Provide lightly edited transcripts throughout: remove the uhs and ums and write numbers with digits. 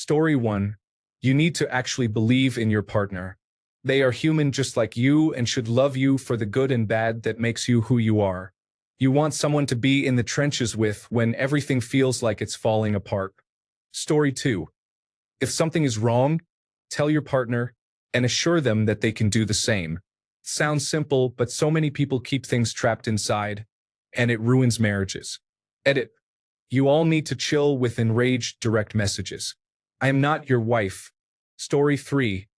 Story 1. You need to actually believe in your partner. They are human just like you and should love you for the good and bad that makes you who you are. You want someone to be in the trenches with when everything feels like it's falling apart. Story 2. If something is wrong, tell your partner and assure them that they can do the same. Sounds simple, but so many people keep things trapped inside, and it ruins marriages. Edit. You all need to chill with enraged direct messages. I am not your wife. Story 3.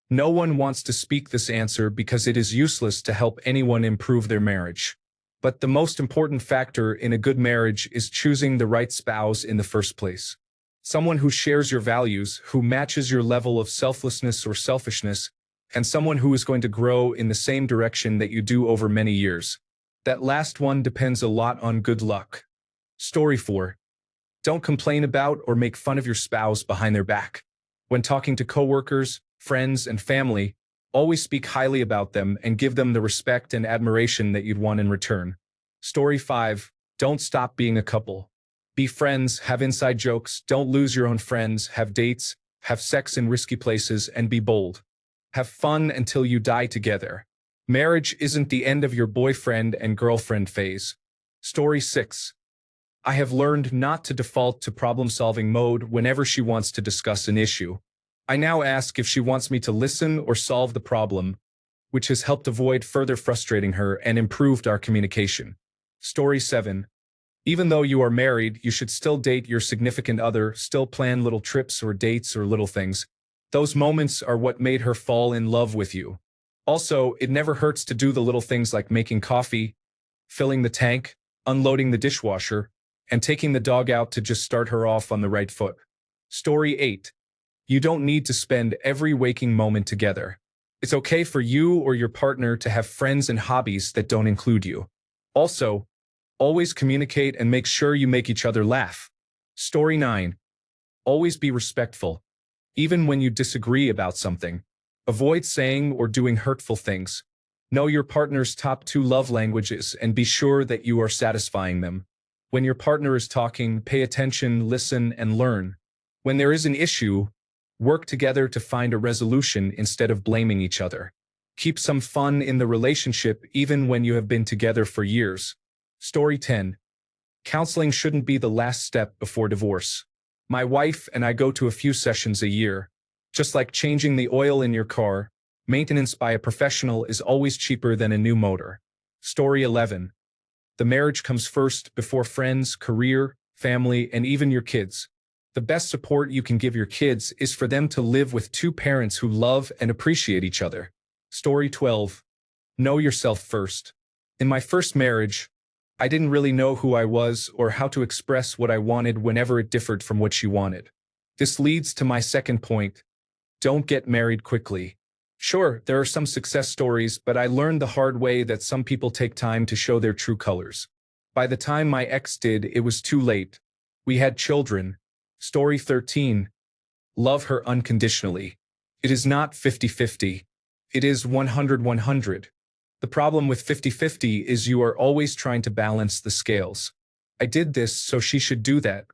No one wants to speak this answer because it is useless to help anyone improve their marriage. But the most important factor in a good marriage is choosing the right spouse in the first place. Someone who shares your values, who matches your level of selflessness or selfishness, and someone who is going to grow in the same direction that you do over many years. That last one depends a lot on good luck. Story 4. Don't complain about or make fun of your spouse behind their back. When talking to coworkers, friends, and family, always speak highly about them and give them the respect and admiration that you'd want in return. Story 5. Don't stop being a couple. Be friends, have inside jokes, don't lose your own friends, have dates, have sex in risky places, and be bold. Have fun until you die together. Marriage isn't the end of your boyfriend and girlfriend phase. Story 6. I have learned not to default to problem-solving mode whenever she wants to discuss an issue. I now ask if she wants me to listen or solve the problem, which has helped avoid further frustrating her and improved our communication. Story 7. Even though you are married, you should still date your significant other, still plan little trips or dates or little things. Those moments are what made her fall in love with you. Also, it never hurts to do the little things like making coffee, filling the tank, unloading the dishwasher, and taking the dog out to just start her off on the right foot. Story 8. You don't need to spend every waking moment together. It's okay for you or your partner to have friends and hobbies that don't include you. Also, always communicate and make sure you make each other laugh. Story 9. Always be respectful. Even when you disagree about something, avoid saying or doing hurtful things. Know your partner's top 2 love languages and be sure that you are satisfying them. When your partner is talking, pay attention, listen, and learn. When there is an issue, work together to find a resolution instead of blaming each other. Keep some fun in the relationship even when you have been together for years. Story 10. Counseling shouldn't be the last step before divorce. My wife and I go to a few sessions a year. Just like changing the oil in your car, maintenance by a professional is always cheaper than a new motor. Story 11. The marriage comes first before friends, career, family, and even your kids. The best support you can give your kids is for them to live with 2 parents who love and appreciate each other. Story 12. Know yourself first. In my first marriage, I didn't really know who I was or how to express what I wanted whenever it differed from what she wanted. This leads to my second point. Don't get married quickly. Sure, there are some success stories, but I learned the hard way that some people take time to show their true colors. By the time my ex did, it was too late. We had children. Story 13. Love her unconditionally. It is not 50-50. It is 100-100. The problem with 50-50 is you are always trying to balance the scales. I did this, so she should do that.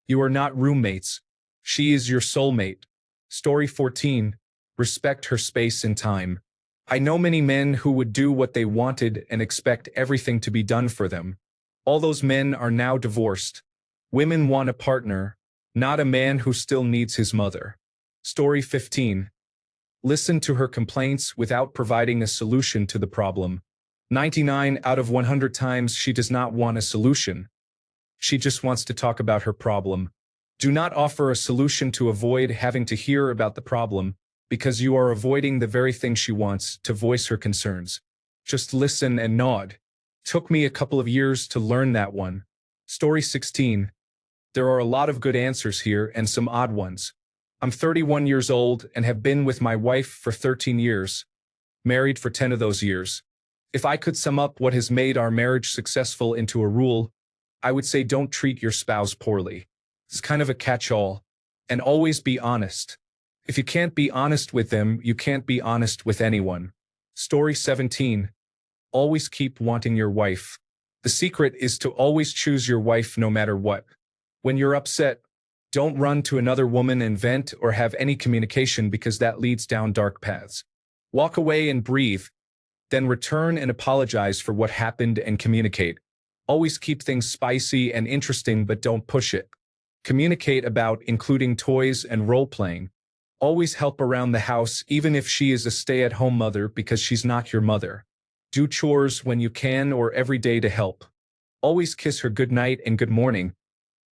You are not roommates. She is your soulmate. Story 14. Respect her space and time. I know many men who would do what they wanted and expect everything to be done for them. All those men are now divorced. Women want a partner, not a man who still needs his mother. Story 15. Listen to her complaints without providing a solution to the problem. 99 out of 100 times she does not want a solution. She just wants to talk about her problem. Do not offer a solution to avoid having to hear about the problem, because you are avoiding the very thing she wants, to voice her concerns. Just listen and nod. Took me a couple of years to learn that one. Story 16. There are a lot of good answers here and some odd ones. I'm 31 years old and have been with my wife for 13 years, married for 10 of those years. If I could sum up what has made our marriage successful into a rule, I would say don't treat your spouse poorly. It's kind of a catch-all. And always be honest. If you can't be honest with them, you can't be honest with anyone. Story 17. Always keep wanting your wife. The secret is to always choose your wife no matter what. When you're upset, Don't run to another woman and vent or have any communication because that leads down dark paths. Walk away and breathe, then return and apologize for what happened and communicate. Always keep things spicy and interesting, but don't push it. Communicate about including toys and role-playing. Always help around the house even if she is a stay-at-home mother because she's not your mother. Do chores when you can or every day to help. Always kiss her good night and good morning.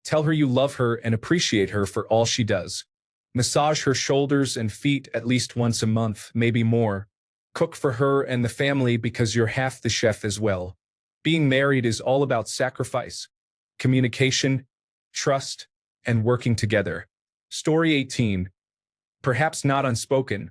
Tell her you love her and appreciate her for all she does. Massage her shoulders and feet at least once a month, maybe more. Cook for her and the family because you're half the chef as well. Being married is all about sacrifice, communication, trust, and working together. Story 18. Perhaps not unspoken,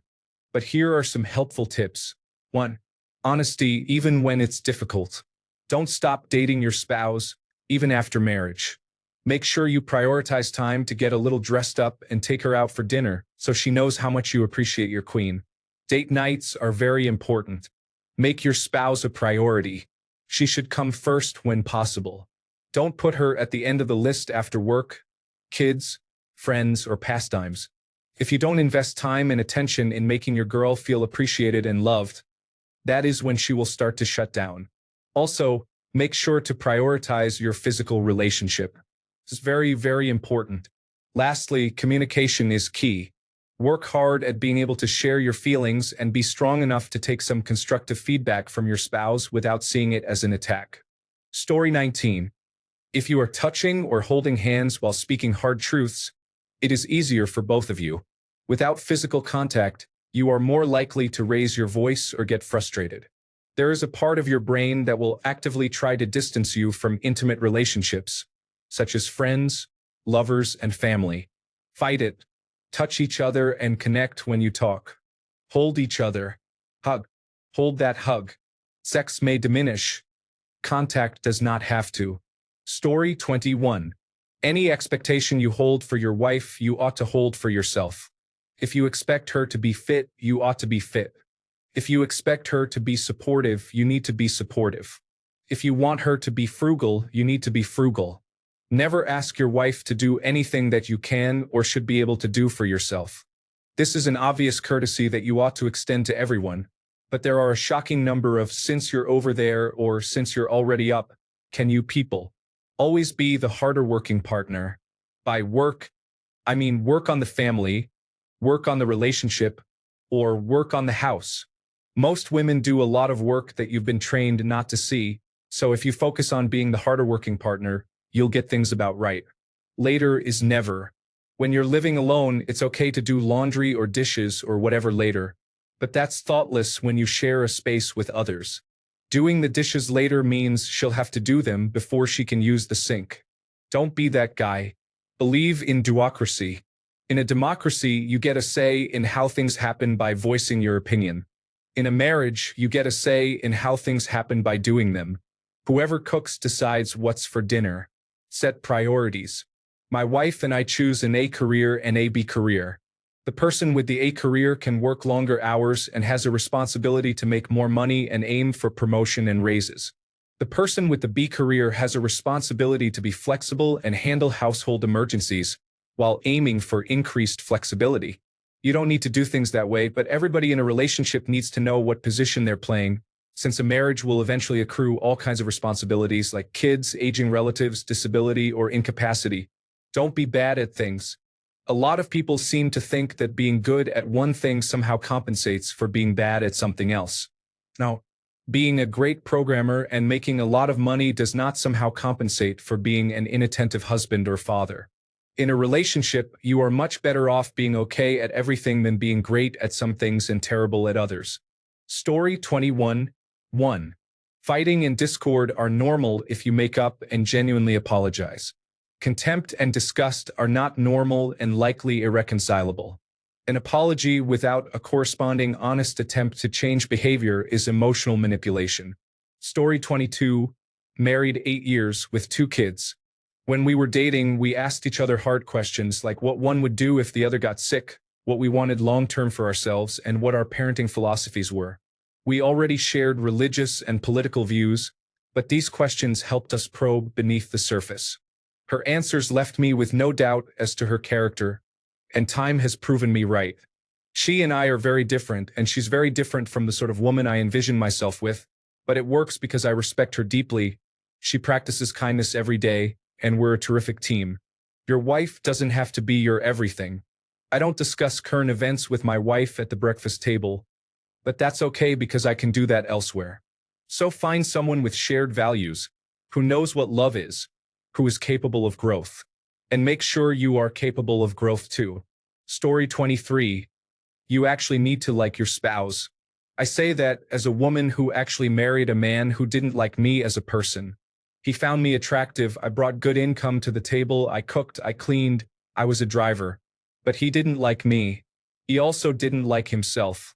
but here are some helpful tips. 1. Honesty even when it's difficult. Don't stop dating your spouse, even after marriage. Make sure you prioritize time to get a little dressed up and take her out for dinner so she knows how much you appreciate your queen. Date nights are very important. Make your spouse a priority. She should come first when possible. Don't put her at the end of the list after work, kids, friends, or pastimes. If you don't invest time and attention in making your girl feel appreciated and loved, that is when she will start to shut down. Also, make sure to prioritize your physical relationship. This is very, very important. Lastly, communication is key. Work hard at being able to share your feelings and be strong enough to take some constructive feedback from your spouse without seeing it as an attack. Story 19. If you are touching or holding hands while speaking hard truths, it is easier for both of you. Without physical contact, you are more likely to raise your voice or get frustrated. There is a part of your brain that will actively try to distance you from intimate relationships, such as friends, lovers, and family. Fight it. Touch each other and connect when you talk. Hold each other. Hug. Hold that hug. Sex may diminish. Contact does not have to. Story 21. Any expectation you hold for your wife, you ought to hold for yourself. If you expect her to be fit, you ought to be fit. If you expect her to be supportive, you need to be supportive. If you want her to be frugal, you need to be frugal. Never ask your wife to do anything that you can or should be able to do for yourself. This is an obvious courtesy that you ought to extend to everyone, but there are a shocking number of "since you're over there" or "since you're already up, can you people." Always be the harder working partner. By work, I mean work on the family, work on the relationship, or work on the house. Most women do a lot of work that you've been trained not to see, so if you focus on being the harder working partner, you'll get things about right. Later is never. When you're living alone, it's okay to do laundry or dishes or whatever later, but that's thoughtless when you share a space with others. Doing the dishes later means she'll have to do them before she can use the sink. Don't be that guy. Believe in duocracy. In a democracy, you get a say in how things happen by voicing your opinion. In a marriage, you get a say in how things happen by doing them. Whoever cooks decides what's for dinner. Set priorities. My wife and I choose an A career and a B career. The person with the A career can work longer hours and has a responsibility to make more money and aim for promotion and raises. The person with the B career has a responsibility to be flexible and handle household emergencies, while aiming for increased flexibility. You don't need to do things that way, but everybody in a relationship needs to know what position they're playing, since a marriage will eventually accrue all kinds of responsibilities like kids, aging relatives, disability, or incapacity. Don't be bad at things. A lot of people seem to think that being good at one thing somehow compensates for being bad at something else. Now, being a great programmer and making a lot of money does not somehow compensate for being an inattentive husband or father. In a relationship, you are much better off being okay at everything than being great at some things and terrible at others. Story 21. 1. Fighting and discord are normal if you make up and genuinely apologize. Contempt and disgust are not normal and likely irreconcilable. An apology without a corresponding honest attempt to change behavior is emotional manipulation. Story 22. Married 8 years with 2 kids. When we were dating, we asked each other hard questions like what one would do if the other got sick, what we wanted long-term for ourselves, and what our parenting philosophies were. We already shared religious and political views, but these questions helped us probe beneath the surface. Her answers left me with no doubt as to her character, and time has proven me right. She and I are very different, and she's very different from the sort of woman I envision myself with, but it works because I respect her deeply. She practices kindness every day, and we're a terrific team. Your wife doesn't have to be your everything. I don't discuss current events with my wife at the breakfast table, but that's okay because I can do that elsewhere. So find someone with shared values, who knows what love is, who is capable of growth, and make sure you are capable of growth too. Story 23. You actually need to like your spouse. I say that as a woman who actually married a man who didn't like me as a person. He found me attractive, I brought good income to the table, I cooked, I cleaned, I was a driver. But he didn't like me. He also didn't like himself.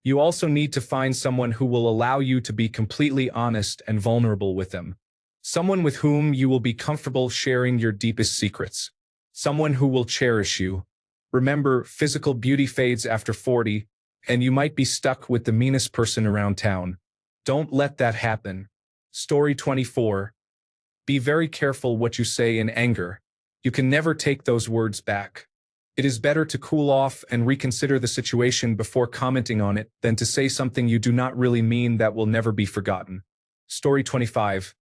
You also need to find someone who will allow you to be completely honest and vulnerable with them. Someone with whom you will be comfortable sharing your deepest secrets. Someone who will cherish you. Remember, physical beauty fades after 40, and you might be stuck with the meanest person around town. Don't let that happen. Story 24. Be very careful what you say in anger. You can never take those words back. It is better to cool off and reconsider the situation before commenting on it than to say something you do not really mean that will never be forgotten. Story 25.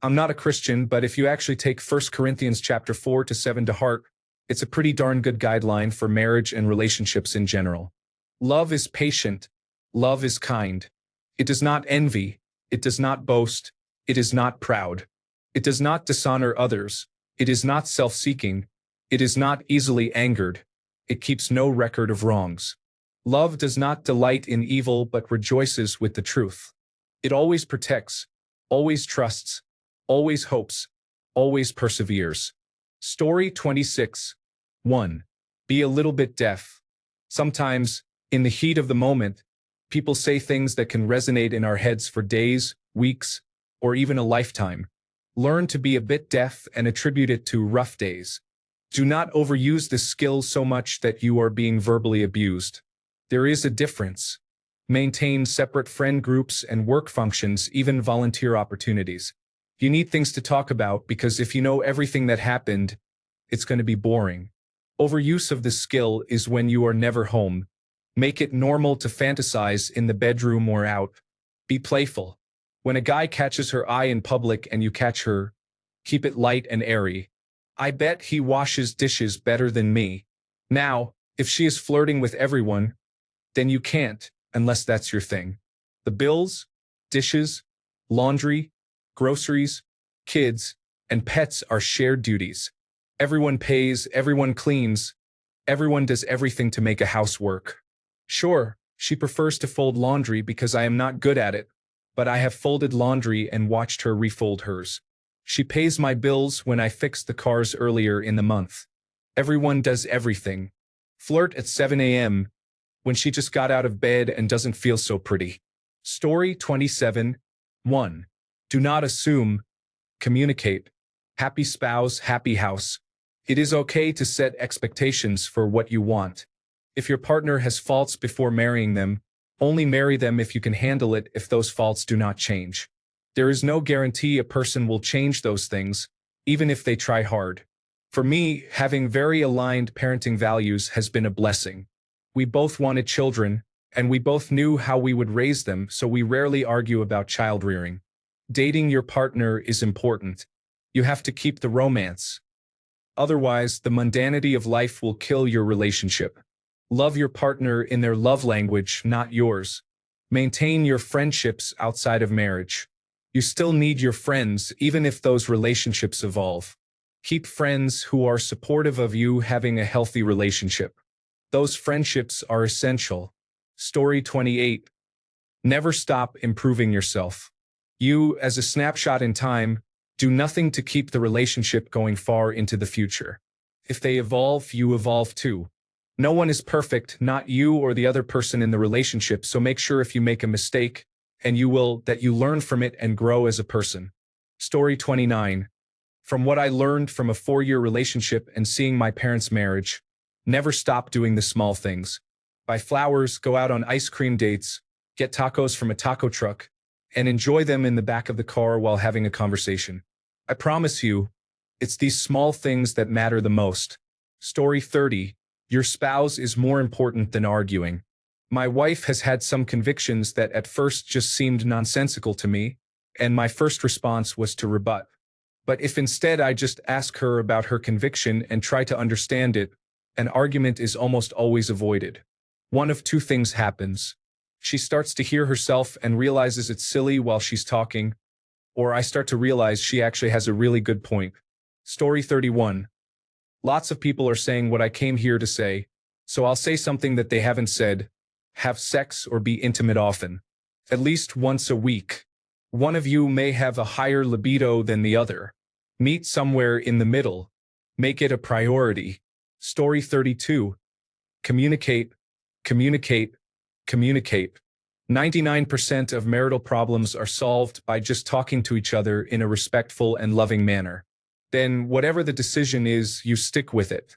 I'm not a Christian, but if you actually take 1 Corinthians chapter 4-7 to heart, it's a pretty darn good guideline for marriage and relationships in general. Love is patient. Love is kind. It does not envy. It does not boast. It is not proud. It does not dishonor others. It is not self-seeking. It is not easily angered. It keeps no record of wrongs. Love does not delight in evil but rejoices with the truth. It always protects, always trusts, always hopes, always perseveres. Story 26. 1. Be a little bit deaf. Sometimes, in the heat of the moment, people say things that can resonate in our heads for days, weeks, or even a lifetime. Learn to be a bit deaf and attribute it to rough days. Do not overuse this skill so much that you are being verbally abused. There is a difference. Maintain separate friend groups and work functions, even volunteer opportunities. You need things to talk about because if you know everything that happened, it's going to be boring. Overuse of this skill is when you are never home. Make it normal to fantasize in the bedroom or out. Be playful. When a guy catches her eye in public and you catch her, keep it light and airy. I bet he washes dishes better than me. Now, if she is flirting with everyone, then you can't, unless that's your thing. The bills, dishes, laundry, groceries, kids, and pets are shared duties. Everyone pays, everyone cleans, everyone does everything to make a house work. Sure, she prefers to fold laundry because I am not good at it, but I have folded laundry and watched her refold hers. She pays my bills when I fixed the cars earlier in the month. Everyone does everything. Flirt at 7 a.m. when she just got out of bed and doesn't feel so pretty. Story 27. 1. Do not assume. Communicate. Happy spouse, happy house. It is okay to set expectations for what you want. If your partner has faults before marrying them, only marry them if you can handle it if those faults do not change. There is no guarantee a person will change those things, even if they try hard. For me, having very aligned parenting values has been a blessing. We both wanted children, and we both knew how we would raise them, so we rarely argue about child rearing. Dating your partner is important. You have to keep the romance. Otherwise, the mundanity of life will kill your relationship. Love your partner in their love language, not yours. Maintain your friendships outside of marriage. You still need your friends, even if those relationships evolve. Keep friends who are supportive of you having a healthy relationship. Those friendships are essential. Story 28. Never stop improving yourself. You, as a snapshot in time, do nothing to keep the relationship going far into the future. If they evolve, you evolve too. No one is perfect, not you or the other person in the relationship, so make sure if you make a mistake, and you will, that you learn from it and grow as a person. Story 29. From what I learned from a 4-year relationship and seeing my parents' marriage, never stop doing the small things. Buy flowers, go out on ice cream dates, get tacos from a taco truck, and enjoy them in the back of the car while having a conversation. I promise you, It's these small things that matter the most. Story 30. Your spouse is more important than arguing. My wife has had some convictions that at first just seemed nonsensical to me, and my first response was to rebut. But if instead I just ask her about her conviction and try to understand it, an argument is almost always avoided. One of two things happens. She starts to hear herself and realizes it's silly while she's talking, or I start to realize she actually has a really good point. Story 31. Lots of people are saying what I came here to say, so I'll say something that they haven't said. Have sex or be intimate often. At least once a week. One of you may have a higher libido than the other. Meet somewhere in the middle. Make it a priority. Story 32. Communicate, communicate, communicate. 99% of marital problems are solved by just talking to each other in a respectful and loving manner. Then whatever the decision is, you stick with it.